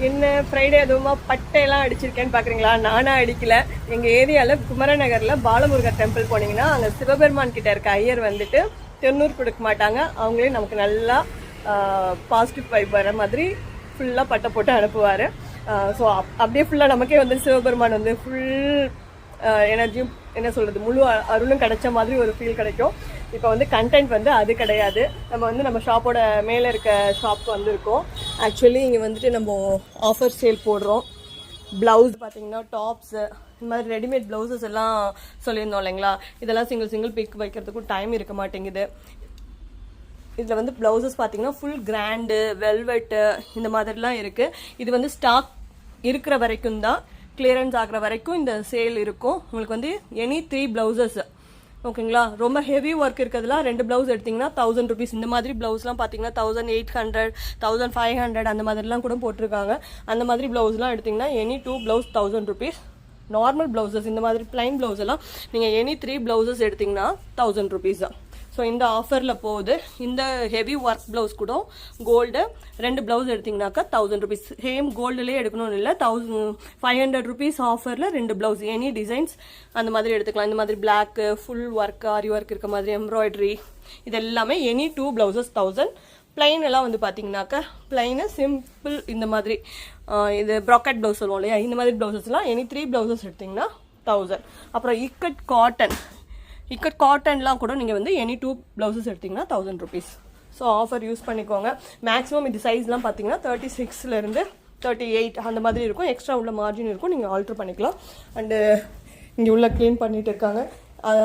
என்ன ஃப்ரைடே அதுவுமா பட்டையெல்லாம் அடிச்சிருக்கேன்னு பார்க்குறீங்களா? நானாக அடிக்கல. எங்கள் ஏரியாவில் குமரநகரில் பாலமுருகர் டெம்பிள் போனீங்கன்னா அங்கே சிவபெருமான் கிட்ட இருக்க ஐயர் வந்துட்டு திருநூறு கொடுக்க மாட்டாங்க. அவங்களே நமக்கு நல்லா பாசிட்டிவ் வைப் வர மாதிரி ஃபுல்லாக பட்டை போட்டு அனுப்புவார். ஸோ அப்படியே ஃபுல்லாக நமக்கே வந்து சிவபெருமான் வந்து ஃபுல் எனர்ஜியும் என்ன சொல்கிறது முழு அருளும் கிடைச்ச மாதிரி ஒரு ஃபீல் கிடைக்கும். இப்போ வந்து கண்டென்ட் வந்து அது கிடையாது. நம்ம ஷாப்போட மேலே இருக்க ஷாப்க்கு வந்திருக்கோம். ஆக்சுவலி இங்கே வந்துட்டு நம்ம ஆஃபர் சேல் போடுறோம். ப்ளவுஸ் பார்த்தீங்கன்னா டாப்ஸு இந்த மாதிரி ரெடிமேட் ப்ளவுசஸ் எல்லாம் சொல்லியிருந்தோம் இல்லைங்களா? இதெல்லாம் சிங்கிள் பிக் வைக்கிறதுக்கும் டைம் இருக்க மாட்டேங்குது. இதில் வந்து ப்ளவுசஸ் பார்த்தீங்கன்னா ஃபுல் கிராண்டு வெல்வெட்டு இந்த மாதிரிலாம் இருக்குது. இது வந்து ஸ்டாக் இருக்கிற வரைக்கும் தான், கிளியரன்ஸ் ஆகிற வரைக்கும் இந்த சேல் இருக்கும். உங்களுக்கு வந்து எனி 3 ப்ளவுசஸ் ஓகேங்களா? ரொம்ப ஹெவி ஒர்க் இருக்கிறதுலாம் 2 ப்ளவுஸ் எடுத்திங்கன்னா 1000 ருபீஸ். இந்த மாதிரி ப்ளவுஸ்லாம் பார்த்தீங்கன்னா 1800 1500 அந்த மாதிரிலாம் கூட போட்டிருக்காங்க. அந்த மாதிரி ப்ளவுஸ்லாம் எடுத்திங்கன்னா any 2 blouse 1000 rupees. Normal blouses இந்த மாதிரி பிளைன் ப்ளவுஸ் எல்லாம் நீங்கள் எனி 3 ப்ளவுசஸ் எடுத்திங்கன்னா 1000 ருபீஸ் தான். ஸோ இந்த ஆஃபரில் போகுது. இந்த ஹெவி ஒர்க் ப்ளவுஸ் கூட கோல்டு 2 ப்ளவுஸ் எடுத்திங்கனாக்கா 1000 ருபீஸ். சேம் கோல்டுலேயே எடுக்கணும்னு இல்லை, 500 ருபீஸ் ஆஃபரில் 2 ப்ளவுஸ் எனி டிசைன்ஸ் அந்த மாதிரி எடுத்துக்கலாம். இந்த மாதிரி பிளாக்கு ஃபுல் ஒர்க் ஆரி ஒர்க் இருக்க மாதிரி எம்ப்ராய்டரி இது எல்லாமே எனி 2 ப்ளவுசஸ் 1000. பிளைன் எல்லாம் வந்து பார்த்தீங்கன்னாக்கா பிளைனு சிம்பிள் இந்த மாதிரி இது ப்ராக்கெட் ப்ளவுஸ் சொல்லுவோம் இல்லையா? இந்த மாதிரி ப்ளவுசஸ்லாம் எனி 3 ப்ளவுசஸ் எடுத்திங்கன்னா 1000. அப்புறம் இக்கட் காட்டன்லாம் கூட நீங்கள் வந்து எனி 2 ப்ளவுசஸ் எடுத்திங்கன்னா 1000 ருபீஸ். ஸோ ஆஃபர் யூஸ் பண்ணிக்கோங்க. மேக்ஸிமம் இது சைஸ்லாம் பார்த்தீங்கன்னா 36லேருந்து 38 அந்த மாதிரி இருக்கும். எக்ஸ்ட்ரா உள்ள மார்ஜின் இருக்கும், நீங்கள் ஆல்ட்ரு பண்ணிக்கலாம். அண்டு இங்கே உள்ள க்ளீன் பண்ணிட்டு இருக்காங்க.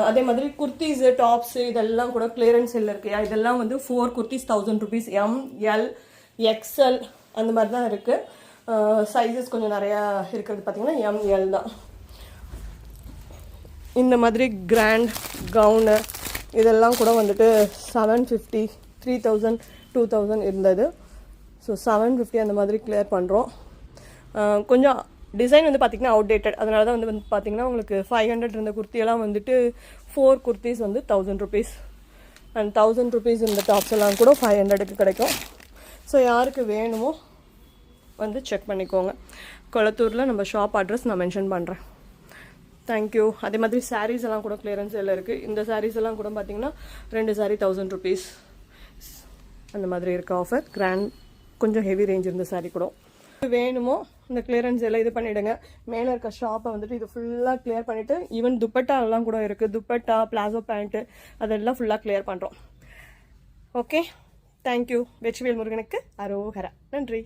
அதே மாதிரி குர்த்திஸு டாப்ஸு இதெல்லாம் கூட கிளியரன்ஸ் இல்லை இருக்கையா? இதெல்லாம் வந்து 4 குர்த்திஸ் 1000 ருபீஸ். ML XL அந்த மாதிரி தான் இருக்குது. சைஸஸ் கொஞ்சம் நிறையா இருக்கிறது பார்த்தீங்கன்னா ML தான். இந்த மாதிரி கிராண்ட் கவுனு இதெல்லாம் கூட வந்துட்டு 750 3000 2000 இருந்தது. ஸோ 750 அந்த மாதிரி கிளியர் பண்ணுறோம். கொஞ்சம் டிசைன் வந்து பார்த்திங்கன்னா அவுடேட்டட். அதனால தான் வந்து பார்த்திங்கன்னா உங்களுக்கு 500 இருந்த குர்த்தியெல்லாம் வந்துட்டு 4 குர்த்திஸ் வந்து 1000 ருபீஸ். அண்ட் 1000 ருபீஸ் இந்த டாப்ஸ் எல்லாம் கூட 500க்கு கிடைக்கும். ஸோ யாருக்கு வேணுமோ வந்து செக் பண்ணிக்கோங்க. கொளத்தூரில் நம்ம ஷாப் அட்ரஸ் நான் மென்ஷன் பண்ணுறேன். தேங்க்யூ. அதே மாதிரி சாரீஸ் எல்லாம் கூட கிளியரன்ஸ் எல்லாம் இருக்குது. இந்த சாரீஸ் எல்லாம் கூட பார்த்தீங்கன்னா 2 சாரீ 1000 ருபீஸ் அந்த மாதிரி இருக்குது ஆஃபர். கிராண்ட் கொஞ்சம் ஹெவி ரேஞ்ச் இருந்த சாரீ கூட வேணுமோ இந்த கிளியரன்ஸ் எல்லாம் இது பண்ணிவிடுங்க. மேலே இருக்க ஷாப்பை வந்துட்டு இது ஃபுல்லாக கிளியர் பண்ணிவிட்டு ஈவன் துப்பட்டா எல்லாம் கூட இருக்குது. துப்பட்டா பிளாசோ பேண்ட்டு அதெல்லாம் ஃபுல்லாக கிளியர் பண்ணுறோம். Okay, thank you. வெற்றிவேல் முருகனுக்கு அரோகரா. நன்றி.